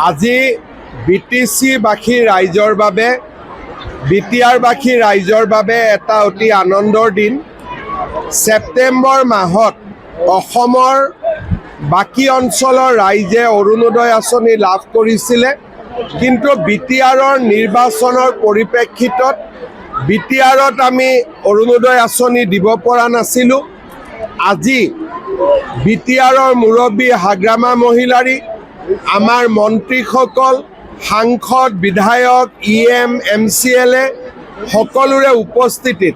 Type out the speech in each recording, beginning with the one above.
আজি BTC-বাসী ৰাইজৰ বাবে BTR-বাসী ৰাইজৰ বাবে এটা অতি আনন্দৰ দিন। ছেপ্টেম্বৰ মাহত অসমৰ বাকী অঞ্চলৰ ৰাইজে অৰুণোদয় আঁচনি লাভ কৰিছিলে, কিন্তু BTR-ৰ নিৰ্বাচনৰ পৰিপ্ৰেক্ষিতত BTR-ত আমি অৰুণোদয় আঁচনি দিব পৰা নাছিলোঁ। আজি BTR-ৰ মুৰব্বী হাগ্ৰামা মহিলাৰী, আমাৰ মন্ত্ৰীসকল, সাংসদ, বিধায়ক, EM, MCLA সকলোৰে উপস্থিতিত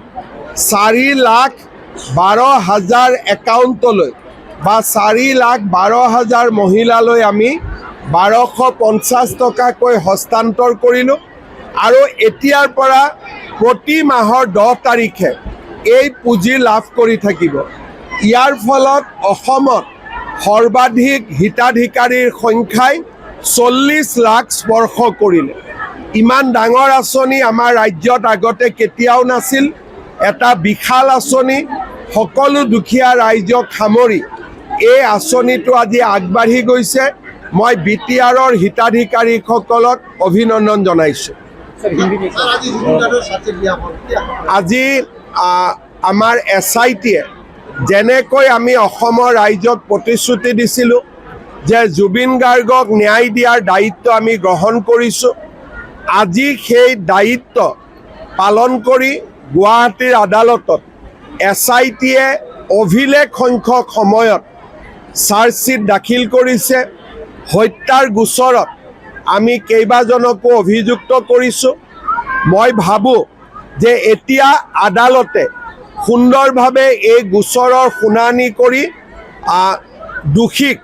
4,12,000 একাউণ্টলৈ বা 4,12,000 মহিলালৈ আমি 1,250 টকাকৈ হস্তান্তৰ কৰিলোঁ আৰু এতিয়াৰ পৰা প্ৰতি মাহৰ 10 তাৰিখে এই পুঁজি লাভ কৰি থাকিব। ইয়াৰ ফলত অসমত সৰ্বাধিক হিতাধিকাৰীৰ সংখ্যাই 40 লাখ স্পৰ্শ কৰিলে। ইমান ডাঙৰ আঁচনি আমাৰ ৰাজ্যত আগতে কেতিয়াও নাছিল। এটা বিশাল আঁচনি, সকলো দুখীয়া ৰাইজক সামৰি এই আঁচনিটো আজি আগবাঢ়ি গৈছে। মই BTR-ৰ হিতাধিকাৰীসকলক অভিনন্দন জনাইছোঁ। আজি আমাৰ SIT-য়ে যেনেকৈ আমি অসমৰ ৰাইজক প্ৰতিশ্ৰুতি দিছিলোঁ যে জুবিন গাৰ্গক ন্যায় দিয়াৰ দায়িত্ব আমি গ্ৰহণ কৰিছোঁ, আজি সেই দায়িত্ব পালন কৰি গুৱাহাটীৰ আদালতত SIT-য়ে অভিলেখ সংখ্যক সময়ত চাৰ্জশ্বীট দাখিল কৰিছে। হত্যাৰ গোচৰত আমি কেইবাজনকো অভিযুক্ত কৰিছোঁ। মই ভাবোঁ যে এতিয়া আদালতে সুন্দৰভাৱে এই গোচৰৰ শুনানি কৰি দোষীক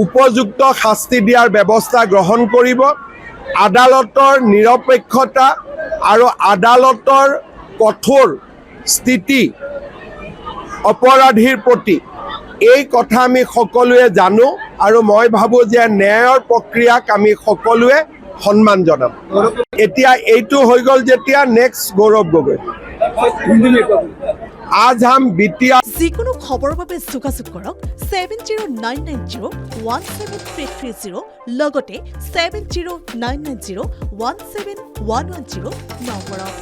উপযুক্ত শাস্তি দিয়াৰ ব্যৱস্থা গ্ৰহণ কৰিব। আদালতৰ নিৰপেক্ষতা আৰু আদালতৰ কঠোৰ স্থিতি অপৰাধীৰ প্ৰতি, এই কথা আমি সকলোৱে জানো আৰু মই ভাবোঁ যে ন্যায়ৰ প্ৰক্ৰিয়াক আমি সকলোৱে সন্মান জনাম। এতিয়া এইটো হৈ গ'ল যেতিয়া নেক্সট গৌৰৱ গগৈ। আজ হাম BTR। যিকোনো খবৰৰ বাবে যোগাযোগ কৰক 7099017330 লগতে 7099017110 নম্বৰত।